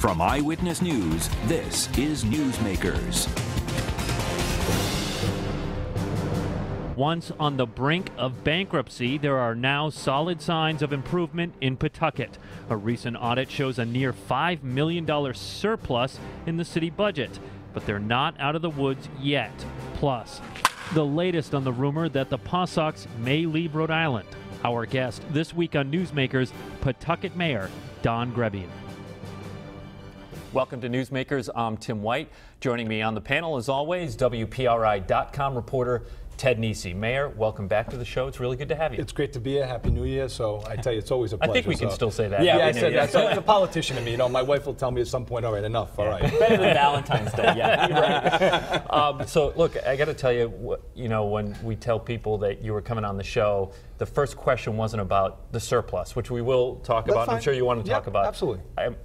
From Eyewitness News, this is Newsmakers. Once on the brink of bankruptcy, there are now solid signs of improvement in Pawtucket. A recent audit shows a near $5 million surplus in the city budget, but they're not out of the woods yet. Plus, the latest on the rumor that the Paw Sox may leave Rhode Island. Our guest this week on Newsmakers, Pawtucket Mayor Don Grebien. Welcome to Newsmakers. I'm Tim White. Joining me on the panel, as always, WPRI.com reporter Ted Nesi. Mayor, welcome back to the show. It's really good to have you. It's great to be here. Happy New Year. So I tell you, it's always a pleasure. I think we can still say that. Yeah, I said that. So it's a politician to me. You know, my wife will tell me at some point, all right, enough. All right. Better than Valentine's Day. Yeah, right. So look, I got to tell you, you know, when we tell people that you were coming on the show, the first question wasn't about the surplus, which we will talk about. Fine. I'm sure you want to talk about. Absolutely. I'm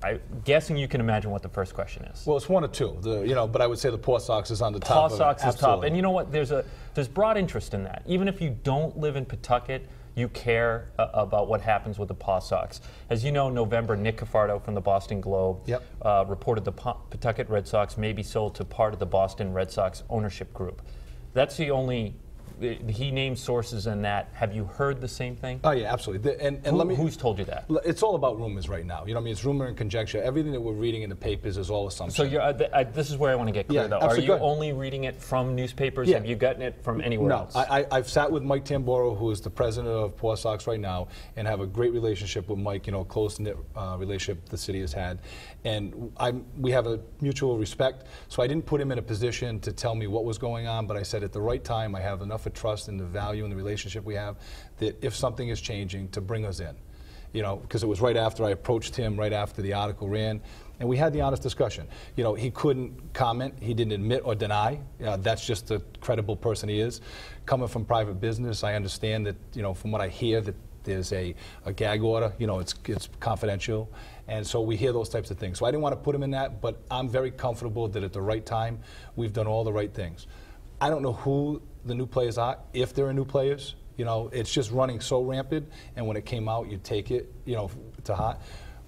guessing you can imagine what the first question is. Well, it's one or two. You know, but I would say the Paw Sox is on the top. Paw Sox is top, and you know what? There's broad interest in that. Even if you don't live in Pawtucket, you care about what happens with the Paw Sox. As you know, in November, Nick Cafardo from the Boston Globe reported the Pawtucket Red Sox may be sold to part of the Boston Red Sox ownership group. That's the only. He named sources in that. Have you heard the same thing? Oh, yeah, absolutely. Who's told you that? It's all about rumors right now. You know what I mean? It's rumor and conjecture. Everything that we're reading in the papers is all assumption. So this is where I want to get clear, though. Are you only reading it from newspapers? Have you gotten it from anywhere else? No. I've sat with Mike Tamboro, who is the president of Paw Sox right now, and have a great relationship with Mike, you know, close-knit relationship the city has had. And we have a mutual respect. So I didn't put him in a position to tell me what was going on, but I said at the right time, I have enough of trust in the value and the relationship we have that if something is changing, to bring us in. You know, because it was right after I approached him, right after the article ran, and we had the honest discussion. You know, he couldn't comment, he didn't admit or deny. That's just the credible person he is. Coming from private business, I understand that, you know, from what I hear, that there's a gag order, you know, it's confidential. And so we hear those types of things. So I didn't want to put him in that, but I'm very comfortable that at the right time, we've done all the right things. I don't know who the new players are, if there are new players. You know, it's just running so rampant, and when it came out, you take it, you know, to heart.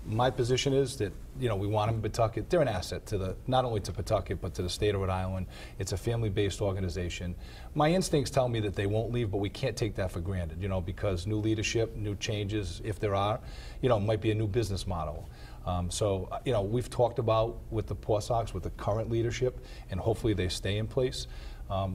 My position is that, you know, we want them in Pawtucket. They're an asset to not only to Pawtucket, but to the state of Rhode Island. It's a family-based organization. My instincts tell me that they won't leave, but we can't take that for granted, you know, because new leadership, new changes, if there are, you know, might be a new business model. So, you know, we've talked about with the Paw Sox, with the current leadership, and hopefully they stay in place.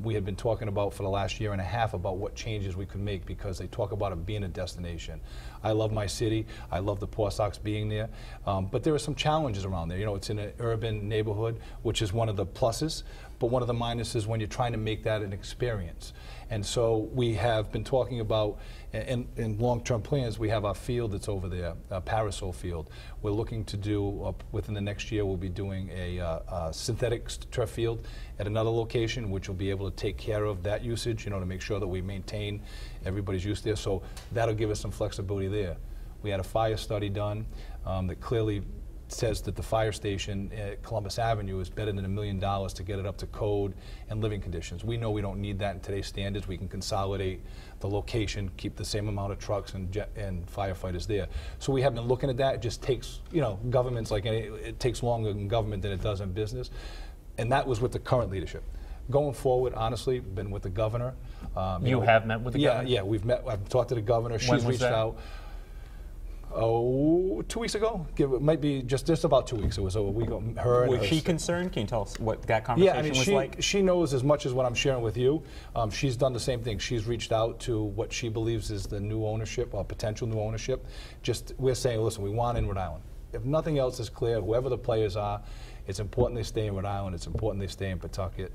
We had been talking about for the last year and a half about what changes we could make, because they talk about it being a destination. I love my city. I love the Paw Sox being there. But there are some challenges around there. You know, it's in an urban neighborhood, which is one of the pluses, but one of the minuses when you're trying to make that an experience. And so we have been talking about, in long-term plans, we have our field that's over there, Parasol Field. We're looking to do, within the next year, we'll be doing a synthetic turf field at another location, which will be able to take care of that usage, you know, to make sure that we maintain everybody's use there. So that'll give us some flexibility there. We had a fire study done that clearly says that the fire station at Columbus Avenue is better than $1 million to get it up to code and living conditions. We know we don't need that in today's standards. We can consolidate the location, keep the same amount of trucks and firefighters there. So we have been looking at that. It just takes, you know, government's like it takes longer in government than it does in business. And that was with the current leadership. Going forward, honestly, been with the governor. You have met with the governor? Yeah, we've met. I've talked to the governor. She's reached out. 2 weeks ago. It might be just about 2 weeks. It was a week ago. Was she concerned? Can you tell us what that conversation was like? She knows as much as what I'm sharing with you. She's done the same thing. She's reached out to what she believes is the new ownership or potential new ownership. We're saying, listen, we want in Rhode Island. If nothing else is clear, whoever the players are, it's important they stay in Rhode Island. It's important they stay in Pawtucket.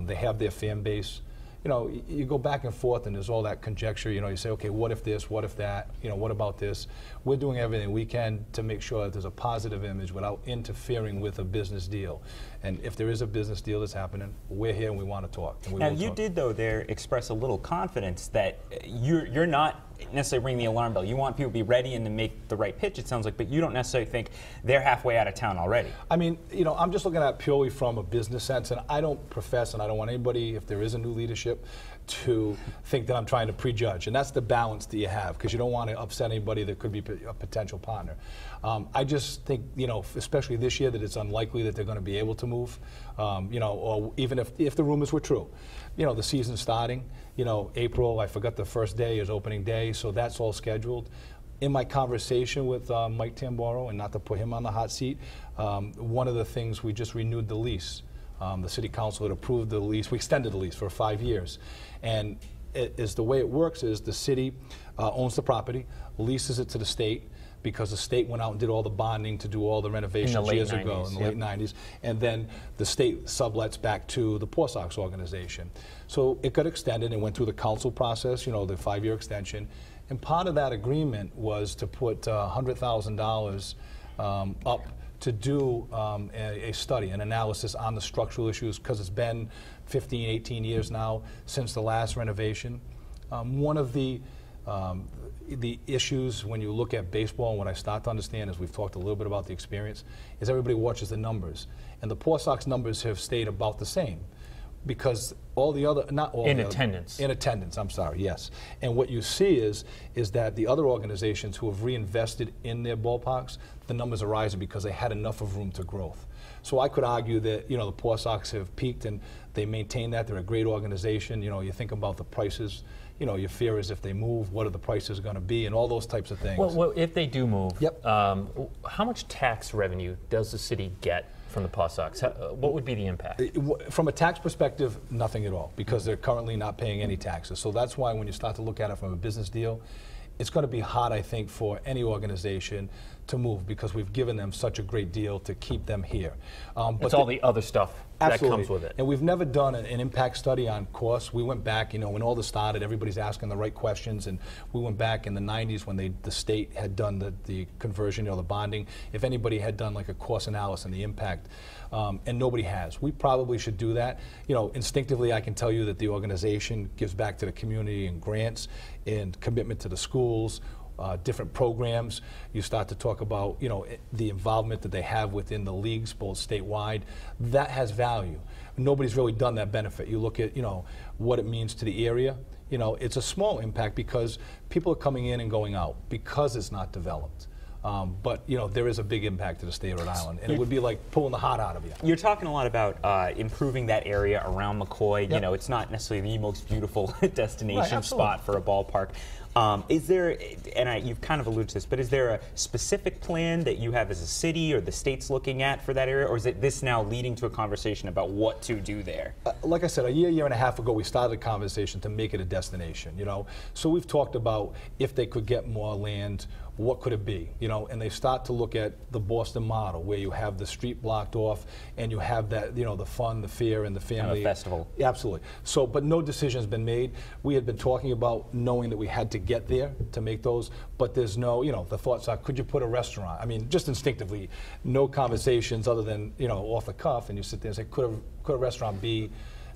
They have their fan base. You know, you go back and forth and there's all that conjecture. You know, you say, okay, what if this, what if that, you know, what about this? We're doing everything we can to make sure that there's a positive image without interfering with a business deal. And if there is a business deal that's happening, we're here and we want to talk. And now, you did, though, there express a little confidence that you're not necessarily ring the alarm bell. You want people to be ready and to make the right pitch, it sounds like, but you don't necessarily think they're halfway out of town already. I mean, you know, I'm just looking at it purely from a business sense, and I don't profess, and I don't want anybody, if there is a new leadership, to think that I'm trying to prejudge, and that's the balance that you have, because you don't want to upset anybody that could be a potential partner. I just think, especially this year, that it's unlikely that they're going to be able to move, or even if the rumors were true. The season's starting, April, I forgot the first day is opening day, so that's all scheduled. In my conversation with Mike Tamboro, and not to put him on the hot seat, one of the things, we just renewed the lease. The city council had approved the lease. We extended the lease for 5 years. And the way it works is the city owns the property, leases it to the state, because the state went out and did all the bonding to do all the renovations years ago in the late 90s. And then the state sublets back to the Paw Sox organization. So it got extended and went through the council process, the 5-year extension. And part of that agreement was to put $100,000 up to do a study, an analysis on the structural issues, because it's been 15, 18 years now since the last renovation. One of the issues when you look at baseball, and what I start to understand, as we've talked a little bit about the experience, is everybody watches the numbers. And the Paw Sox numbers have stayed about the same, because all the other, not all in the attendance. In attendance, I'm sorry, yes. And what you see is that the other organizations who have reinvested in their ballparks, the numbers are rising because they had enough of room to growth. So I could argue that, the Paw Sox have peaked and they maintain that. They're a great organization. You think about the prices. Your fear is if they move, what are the prices going to be, and all those types of things. Well, if they do move, yep. How much tax revenue does the city get from the Paw Sox? What would be the impact? From a tax perspective, nothing at all, because they're currently not paying any taxes. So that's why when you start to look at it from a business deal, it's going to be hard, I think, for any organization to move, because we've given them such a great deal to keep them here. But it's all the other stuff that comes with it. And we've never done an impact study on costs. We went back, when all this started, everybody's asking the right questions, and we went back in the 90s when the state had done the conversion, the bonding, if anybody had done like a cost analysis and the impact, and nobody has. We probably should do that. Instinctively, I can tell you that the organization gives back to the community in grants and commitment to the schools, different programs. You start to talk about, the involvement that they have within the leagues, both statewide. That has value. Nobody's really done that benefit. You look at, what it means to the area. It's a small impact because people are coming in and going out because it's not developed. But there is a big impact to the state of Rhode Island, and it would be like pulling the heart out of you. You're talking a lot about improving that area around McCoy. Yep. It's not necessarily the most beautiful destination Right, spot for a ballpark. Is there, and you've kind of alluded to this, but is there a specific plan that you have as a city or the state's looking at for that area, or is this now leading to a conversation about what to do there? Like I said, a year and a half ago, we started a conversation to make it a destination, So we've talked about if they could get more land, what could it be, and they start to look at the Boston model, where you have the street blocked off and you have that, the fun, the fear, and the family. Kind of a festival. Absolutely. So, but no decision has been made. We had been talking about knowing that we had to get there to make those, but there's no, the thoughts are, could you put a restaurant? I mean, just instinctively, no conversations other than, off the cuff, and you sit there and say, could a restaurant be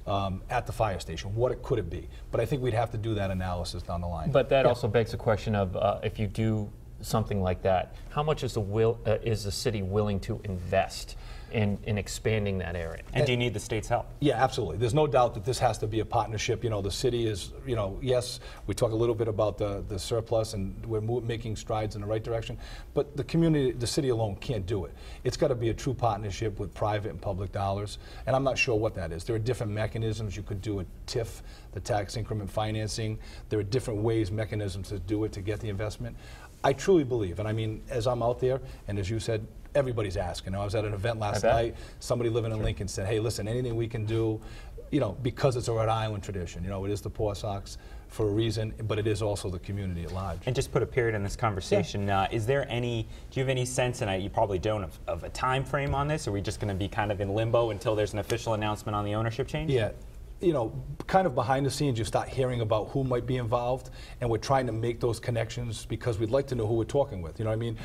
at the fire station? What could it be? But I think we'd have to do that analysis down the line. But that also begs the question of if you do something like that, how much is the city willing to invest in expanding that area? And do you need the state's help? Yeah, absolutely. There's no doubt that this has to be a partnership. The city is, yes, we talk a little bit about the surplus, and we're making strides in the right direction, but the community, the city alone can't do it. It's got to be a true partnership with private and public dollars, and I'm not sure what that is. There are different mechanisms. You could do a TIF, the tax increment financing. There are different ways, mechanisms to do it to get the investment. I truly believe, and I mean, as I'm out there, and as you said, everybody's asking. I was at an event last night, somebody living in Lincoln said, hey, listen, anything we can do, because it's a Rhode Island tradition. It is the Paw Sox for a reason, but it is also the community at large. And just put a period in this conversation, do you have any sense, and you probably don't, of a time frame on this? Are we just going to be kind of in limbo until there's an official announcement on the ownership change? Yeah. Kind of behind the scenes, you start hearing about who might be involved, and we're trying to make those connections because we'd like to know who we're talking with. I mean?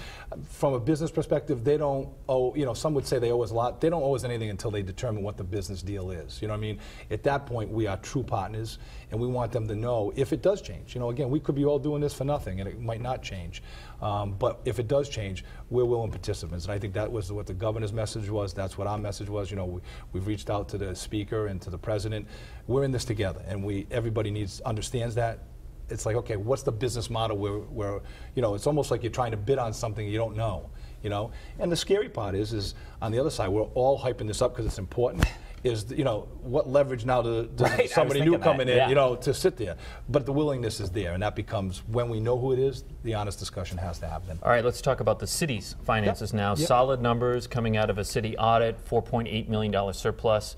From a business perspective, they don't owe, some would say they owe us a lot. They don't owe us anything until they determine what the business deal is. You know what I mean? At that point, we are true partners, and we want them to know if it does change. Again, we could be all doing this for nothing, and it might not change. But if it does change, we're willing participants. And I think that was what the governor's message was. That's what our message was. You know, we've reached out to the speaker and to the president. We're in this together, and everybody understands that. It's like, okay, what's the business model where you know, it's almost like you're trying to bid on something you don't know, you know? And the scary part is on the other side, we're all hyping this up because it's important, is, you know, what leverage now does Right, somebody new coming in, yeah. you know, to sit there. But the willingness is there, and that becomes, when we know who it is, the honest discussion has to happen. All right, let's talk about the city's finances now. Yep. Solid numbers coming out of a city audit, $4.8 million surplus.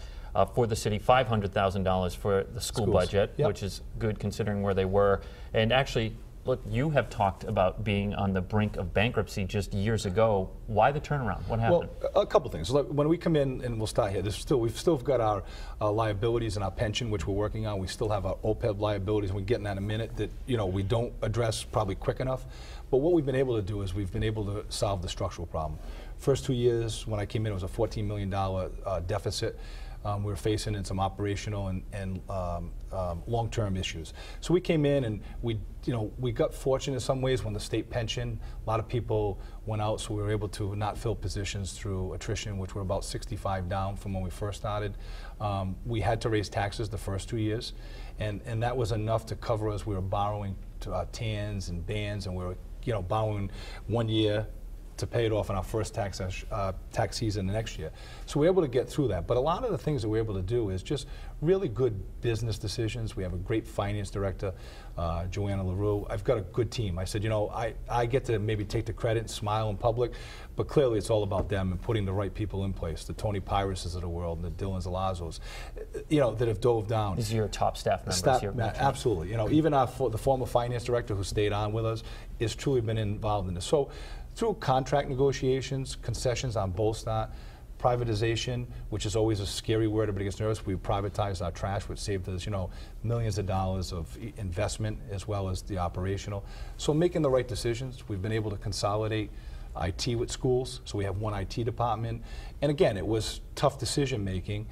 For the city, $500,000 for the school budget, Yep. which is good considering where they were. And actually, look, you have talked about being on the brink of bankruptcy just years ago. Why the turnaround? What happened? Well, a couple things. Look, when we come in, and we'll start here, we've still got our liabilities and our pension, which we're working on. We still have our OPEB liabilities, and we'll get in that in a minute, that, you know, we don't address probably quick enough. But what we've been able to do is we've been able to solve the structural problem. First 2 years, when I came in, it was a $14 million deficit. We were facing in some operational and long-term issues. So we came in and we got fortunate in some ways when the state pension, a lot of people went out, so we were able to not fill positions through attrition, which were about 65 down from when we first started. We had to raise taxes the first 2 years, and that was enough to cover us. We were borrowing TANs and bands, and we were, you know, borrowing 1 year to pay it off in our first tax season the next year. So we're able to get through that. But a lot of the things that we're able to do is just really good business decisions. We have a great finance director, Joanna LaRue. I've got a good team. I said, you know, I get to maybe take the credit and smile in public, but clearly it's all about them and putting the right people in place, the Tony Pyruses of the world and the Dylan Zalazos, you know, that have dove down. These are your top staff members here. Absolutely. You know, even the former finance director who stayed on with us has truly been involved in this. So through contract negotiations, concessions on both sides, privatization, which is always a scary word, everybody gets nervous. We privatized our trash, which saved us, you know, millions of dollars of investment as well as the operational. So making the right decisions, we've been able to consolidate IT with schools, so we have one IT department. And again, it was tough decision making.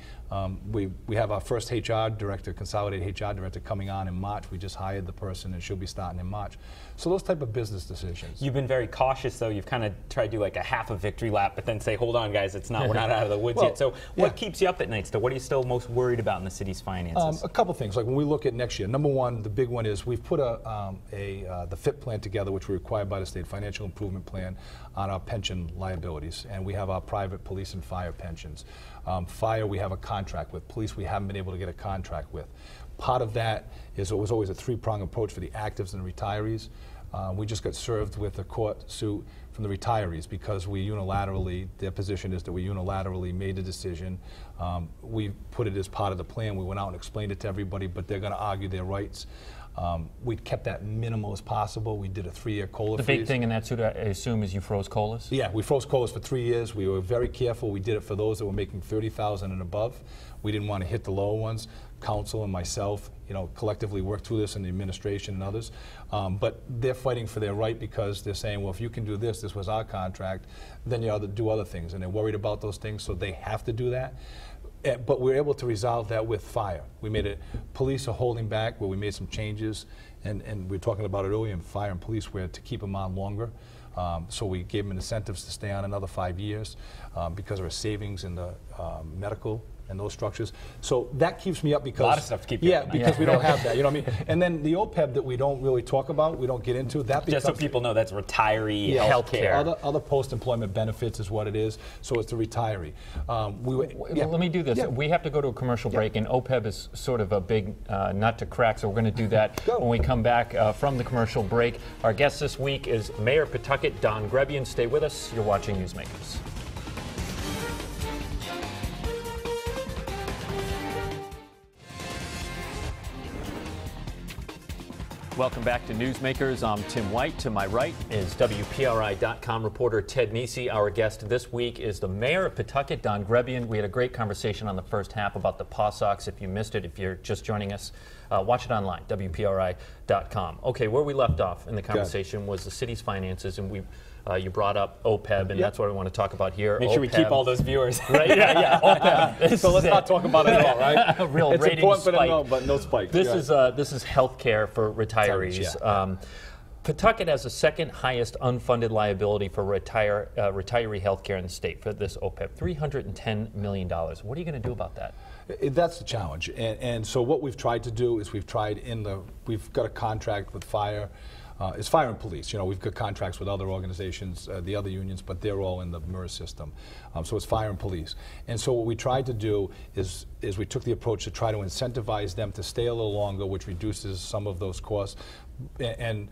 We have our first HR director, consolidated HR director, coming on in March. We just hired the person, and she'll be starting in March. So those type of business decisions. You've been very cautious, though. You've kind of tried to do like a half a victory lap, but then say, hold on, guys, we're not out of the woods yet. So what keeps you up at night still? What are you still most worried about in the city's finances? A couple things. Like when we look at next year, number one, the big one is we've put the FIP plan together, which we're required by the state, financial improvement plan, on our pension liabilities. And we have our private police and fire pensions. Fire, we have a contract with. Police, we haven't been able to get a contract with. Part of that is it was always a three-pronged approach for the actives and retirees. We just got served with a court suit from the retirees because we unilaterally, their position is that we unilaterally made the decision. We put it as part of the plan. We went out and explained it to everybody, but they're going to argue their rights. We kept that minimal as possible. We did a 3-year COLA freeze. The big thing in that suit, I assume, is you froze COLAs? Yeah, we froze COLAs for 3 years. We were very careful. We did it for those that were making $30,000 and above. We didn't want to hit the lower ones. Council and myself, you know, collectively worked through this, and the administration and others. But they're fighting for their right because they're saying, well, if you can do this, this was our contract, then you ought to do other things. And they're worried about those things, so they have to do that. But we're able to resolve that with fire. We made it, police are holding back where we made some changes, and we were talking about it earlier in fire and police where to keep them on longer. So we gave them incentives to stay on another 5 years because of our savings in the medical and those structures. So that keeps me up because— a lot of stuff to keep you up. Because we don't have that, you know what I mean? And then the OPEB that we don't really talk about, we don't get into, that becomes— Just so people know, that's retiree health care. Other post-employment benefits is what it is, so it's the retiree. Let me do this. Yeah. We have to go to a commercial break, and OPEB is sort of a big nut to crack, so we're going to do that when we come back from the commercial break. Our guest this week is Mayor Pawtucket Don Grebien. Stay with us. You're watching Newsmakers. Welcome back to Newsmakers. I'm Tim White. To my right is WPRI.com reporter Ted Nesi. Our guest this week is the mayor of Pawtucket, Don Grebien. We had a great conversation on the first half about the Paw Sox. If you missed it, if you're just joining us, watch it online, WPRI.com. Okay, where we left off in the conversation was the city's finances, and you brought up OPEB, and that's what we want to talk about here. Make sure we keep all those viewers. Right? Yeah, OPEB. So let's not talk about it at all, right? A real it's rating important spike. for them, but no spike. This is health care for retirees. Pawtucket has the second highest unfunded liability for retiree health care in the state for this OPEB, $310 million. What are you going to do about that? That's the challenge. And so what we've tried to do is we've got a contract with fire. It's fire and police. You know, we've got contracts with other organizations, the other unions, but they're all in the MERS system. So it's fire and police. And so what we tried to do is we took the approach to try to incentivize them to stay a little longer, which reduces some of those costs. And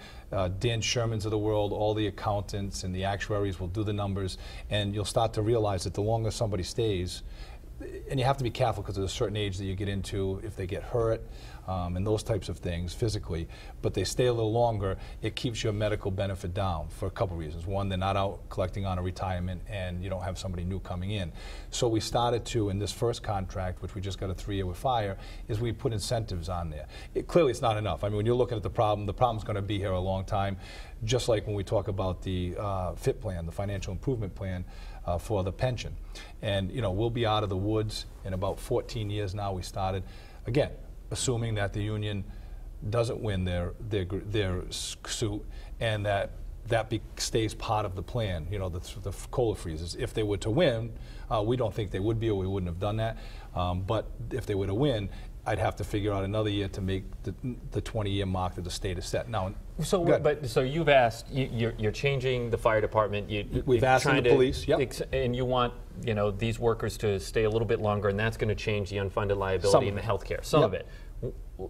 Dan Sherman's of the world, all the accountants and the actuaries will do the numbers, and you'll start to realize that the longer somebody stays, and you have to be careful because there's a certain age that you get into if they get hurt and those types of things physically, but they stay a little longer, it keeps your medical benefit down for a couple reasons. One, they're not out collecting on a retirement and you don't have somebody new coming in. So we started to, in this first contract, which we just got a 3-year with fire, is we put incentives on there. Clearly it's not enough. I mean, when you're looking at the problem's going to be here a long time, just like when we talk about the FIP plan, the financial improvement plan, for the pension. And you know, we'll be out of the woods in about 14 years now. We started, again, assuming that the union doesn't win their suit and that stays part of the plan, you know, the COLA freezes. If they were to win, we don't think they would be, or we wouldn't have done that. But if they were to win, I'd have to figure out another year to make the 20-year mark that the state has set. Now, so you've asked, you're changing the fire department. We've asked the police, yep. And you want, you know, these workers to stay a little bit longer, and that's going to change the unfunded liability in the healthcare. Some of it.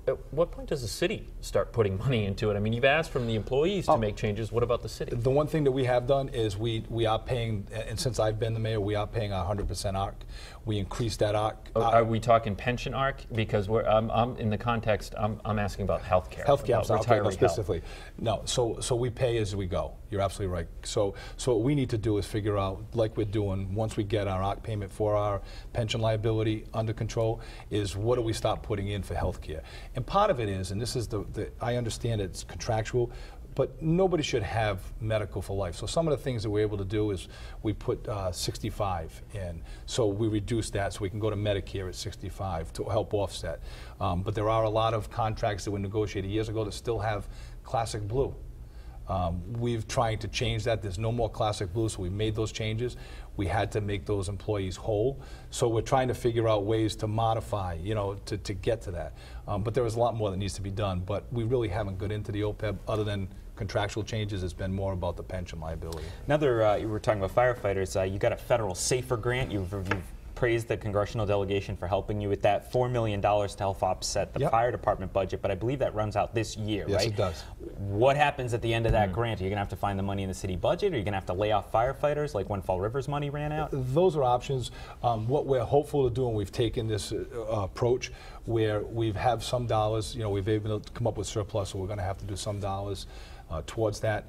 At what point does the city start putting money into it? I mean, you've asked from the employees to make changes. What about the city? The one thing that we have done is we are paying, and since I've been the mayor, we are paying 100% ARC. We increased that ARC. Are we talking pension ARC? Because I'm in the context, I'm asking about healthcare. Healthcare, I'm talking about specifically. No, so we pay as we go. You're absolutely right. So what we need to do is figure out, like we're doing, once we get our ARC payment for our pension liability under control, is what do we start putting in for healthcare? And part of it is, and this is I understand it's contractual, but nobody should have medical for life. So some of the things that we're able to do is we put 65 in. So we reduce that so we can go to Medicare at 65 to help offset. But there are a lot of contracts that were negotiated years ago that still have Classic Blue. We've tried to change that. There's no more Classic Blue, so we made those changes. We had to make those employees whole. So we're trying to figure out ways to modify, you know, to get to that. But there is a lot more that needs to be done. But we really haven't got into the OPEB other than contractual changes. It's been more about the pension liability. Another, you were talking about firefighters. You got a federal SAFER grant. You've praised the congressional delegation for helping you with that, $4 million to help offset the fire department budget, but I believe that runs out this year, right? Yes, it does. What happens at the end of that grant? Are you going to have to find the money in the city budget? Are you going to have to lay off firefighters like when Fall River's money ran out? Those are options. What we're hopeful to do, and we've taken this approach where we have some dollars, you know, we've been able to come up with surplus, so we're going to have to do some dollars towards that.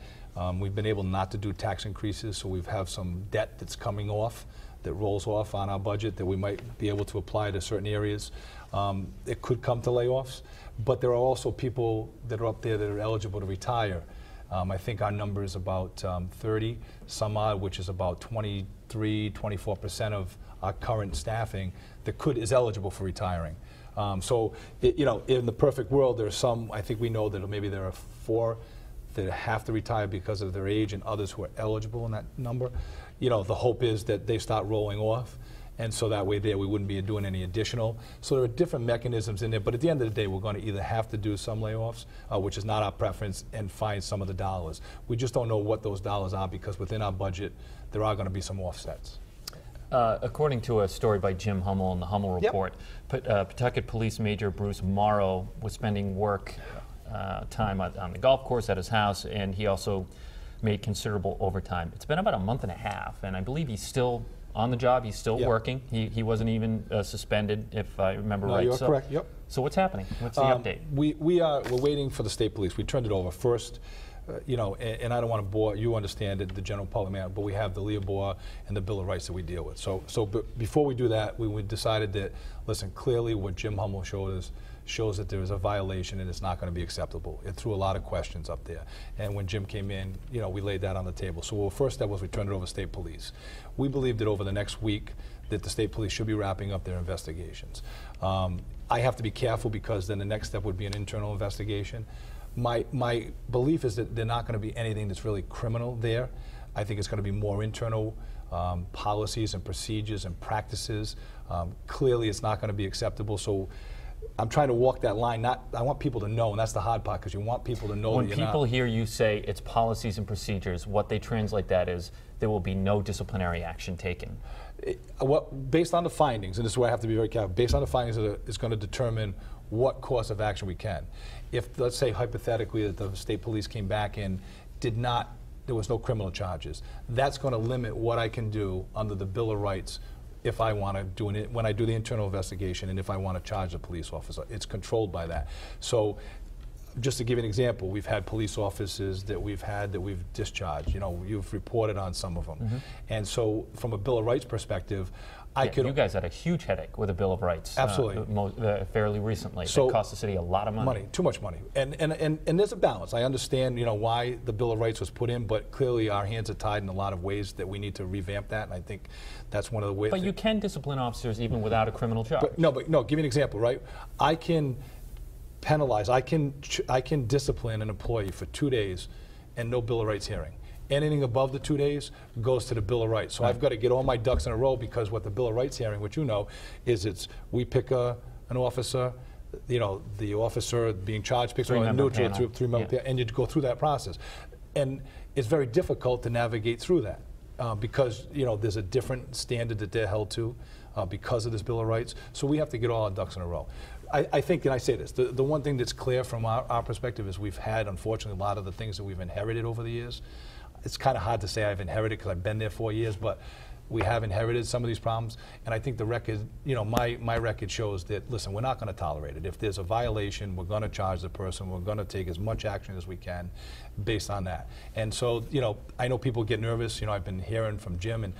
We've been able not to do tax increases, so we have some debt that's coming off, that rolls off on our budget that we might be able to apply to certain areas. It could come to layoffs, but there are also people that are up there that are eligible to retire. I think our number is about 30 some odd, which is about 23–24% of our current staffing that is eligible for retiring. So, you know, in the perfect world, there are some, I think we know that maybe there are 4 that have to retire because of their age and others who are eligible in that number. You know, the hope is that they start rolling off, and so that way we wouldn't be doing any additional. So there are different mechanisms in there, but at the end of the day, we're going to either have to do some layoffs, which is not our preference, and find some of the dollars. We just don't know what those dollars are because within our budget, there are going to be some offsets. According to a story by Jim Hummel in the Hummel Report, Pawtucket Police Major Bruce Morrow was spending time on the golf course at his house, and he also made considerable overtime. It's been about a month and a half, and I believe he's still on the job. He's still working. He wasn't even suspended, if I remember right. You're correct. Yep. So what's happening? What's the update? We're waiting for the state police. We turned it over first. You know, and I don't want to bore you. Understand it, the general public, but we have the LEOBOR and the Bill of Rights that we deal with. So before we do that, we decided that, listen, clearly what Jim Hummel showed us shows that there is a violation and it's not going to be acceptable. It threw a lot of questions up there. And when Jim came in, you know, we laid that on the table. So our first step was we turned it over to state police. We believe that over the next week that the state police should be wrapping up their investigations. I have to be careful because then the next step would be an internal investigation. My belief is that they're not going to be anything that's really criminal there. I think it's going to be more internal policies and procedures and practices. Clearly, it's not going to be acceptable. So I'm trying to walk that line. I want people to know, and that's the hard part, because you want people to know when that you're people not. hear you say it's policies and procedures, what they translate that is there will be no disciplinary action taken. Based on the findings, and this is where I have to be very careful, based on the findings, it's going to determine what course of action we can. If, let's say, hypothetically, that the state police came back and there was no criminal charges, that's going to limit what I can do under the Bill of Rights if I want to do when I do the internal investigation, and if I want to charge a police officer. It's controlled by that. So just to give you an example, we've had police officers that we've discharged. You know, you've reported on some of them. Mm-hmm. And so from a Bill of Rights perspective, you guys had a huge headache with a Bill of Rights. Absolutely. Fairly recently. So it cost the city a lot of money. Too much money. And there's a balance. I understand, you know, why the Bill of Rights was put in, but clearly our hands are tied in a lot of ways that we need to revamp that, and I think that's one of the ways. But you can discipline officers even without a criminal charge. But no, give me an example, right? I can penalize, I can discipline an employee for 2 days and no Bill of Rights hearing. Anything above the 2 days goes to the Bill of Rights. So I've got to get all my ducks in a row, because what the Bill of Rights hearing, which you know, is we pick an officer, you know, the officer being charged picks one neutral through 3 months, and you go through that process. And it's very difficult to navigate through that because, you know, there's a different standard that they're held to because of this Bill of Rights. So we have to get all our ducks in a row. I think, and I say this, the one thing that's clear from our perspective is we've had, unfortunately, a lot of the things that we've inherited over the years. It's kind of hard to say I've inherited because I've been there 4 years, but we have inherited some of these problems. And I think the record, you know, my record shows that, listen, we're not going to tolerate it. If there's a violation, we're going to charge the person. We're going to take as much action as we can based on that. And so, you know, I know people get nervous. You know, I've been hearing from Jim, and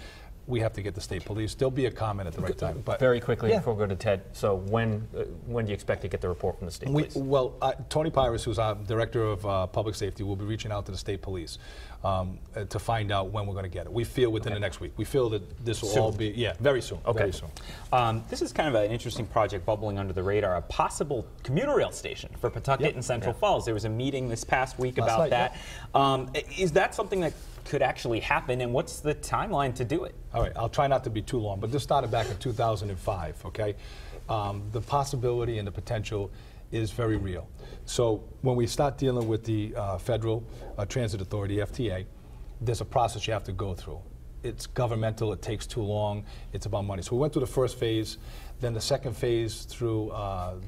we have to get the state police. There'll be a comment at the right time. But very quickly before we go to Ted, so when do you expect to get the report from the state police? Well, Tony Pyrus, who's our director of public safety, will be reaching out to the state police to find out when we're going to get it. We feel within the next week. We feel that this will all be, very soon. Okay. Very soon. This is kind of an interesting project bubbling under the radar, a possible commuter rail station for Pawtucket and Central Falls. There was a meeting this past week about that. Is that something that could actually happen, and what's the timeline to do it? All right, I'll try not to be too long, but this started back in 2005, okay? The possibility and the potential is very real. So when we start dealing with the Federal Transit Authority, FTA, there's a process you have to go through. It's governmental, it takes too long, it's about money. So we went through the first phase, then the second phase through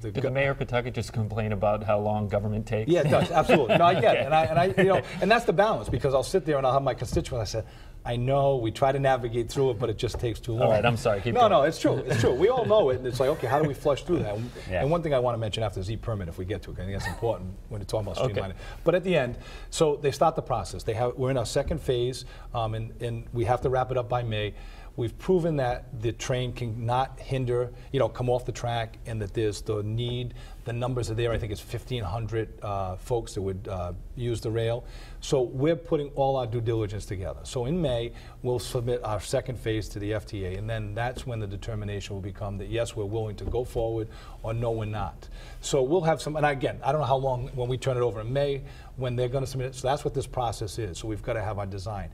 Did the mayor of Pawtucket just complain about how long government takes? Yeah, it does, absolutely. No, I get it. And I you know, and that's the balance, because I'll sit there and I'll have my constituents, I say, I know, we try to navigate through it, but it just takes too long. All right, I'm sorry, keep going. No, it's true, it's true. We all know it, and it's like, okay, how do we flush through that? And one thing I want to mention after is e-permit, if we get to it, I think that's important when you're talking about streamlining. But at the end, so they start the process. We're in our second phase, and we have to wrap it up by May. We've proven that the train can not hinder, you know, come off the track, and that there's the need. The numbers are there. I think it's 1,500 folks that would use the rail. So we're putting all our due diligence together. So in May, we'll submit our second phase to the FTA, and then that's when the determination will become that, yes, we're willing to go forward, or no, we're not. So we'll have some, and again, I don't know how long when we turn it over in May, when they're going to submit it. So that's what this process is. So we've got to have our design.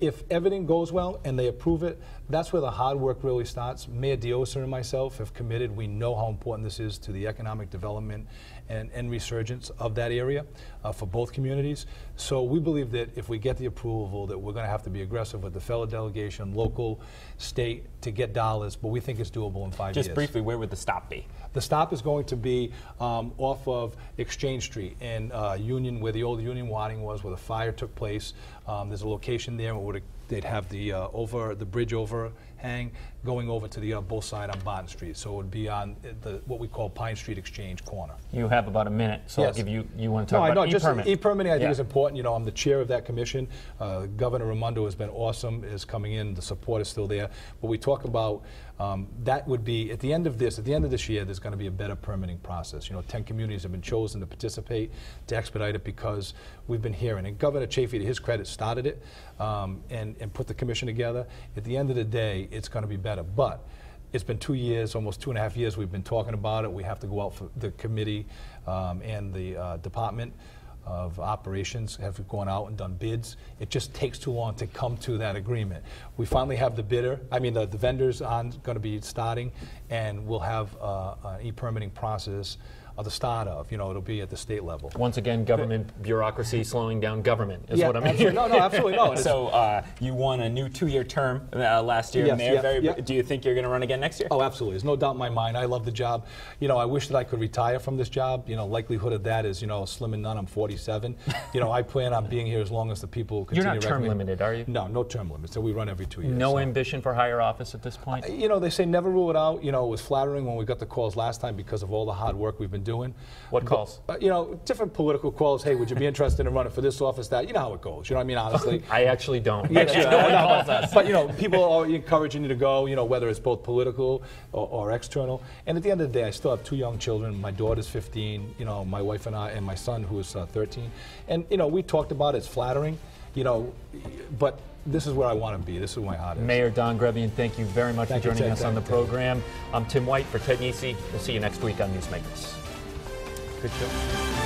If everything goes well and they approve it, that's where the hard work really starts. Mayor Diosa and myself have committed. We know how important this is to the economic development and resurgence of that area for both communities. So we believe that if we get the approval, that we're going to have to be aggressive with the fellow delegation, local, state, to get dollars, but we think it's doable in 5 years. Just briefly, where would the stop be? The stop is going to be off of Exchange Street in Union, where the old Union Wadding was, where the fire took place. There's a location there where they'd have the bridge overhang going over to the both side on Barton Street. So it would be on what we call Pine Street Exchange corner. You have about a minute, so yes. I'll give you want to talk about e-permit. E-permitting I think is important. You know, I'm the chair of that commission. Governor Raimondo has been awesome, is coming in. The support is still there. But we talk about that would be, at the end of this year, there's going to be a better permitting process. You know, 10 communities have been chosen to participate, to expedite it, because we've been hearing. And Governor Chafee, to his credit, started it and put the commission together. At the end of the day, it's going to be better. But it's been 2 years, almost 2.5 years we've been talking about it. We have to go out for the committee and the department operations have gone out and done bids. It just takes too long to come to that agreement. We finally have the the vendors going to be starting, and we'll have an e-permitting process the start of. It'll be at the state level. Once again, government bureaucracy slowing down government is what I'm hearing. No, absolutely no. So you won a new 2-year term last year, yes, Mayor. Do you think you're going to run again next year? Oh, absolutely. There's no doubt in my mind. I love the job. I wish that I could retire from this job. Likelihood of that is, slim and none. I'm 47. I plan on being here as long as the people continue. You're not term limited, are you? No term limit. So we run every 2 years. No ambition for higher office at this point? They say never rule it out. It was flattering when we got the calls last time because of all the hard work we've been doing. What calls? Different political calls. Hey, would you be interested in running for this office, that? You know how it goes. You know what I mean, honestly. I actually don't. Yes, but people are encouraging you to go, whether it's both political or external. And at the end of the day, I still have 2 young children. My daughter's 15, my wife and I, and my son who is 13. And, we talked about it. It's flattering, but this is where I want to be. This is where my heart is. Mayor Don Grebien, thank you very much for joining us on the program. I'm Tim White for Ted Nisi. We'll see you next week on Newsmakers. Good show.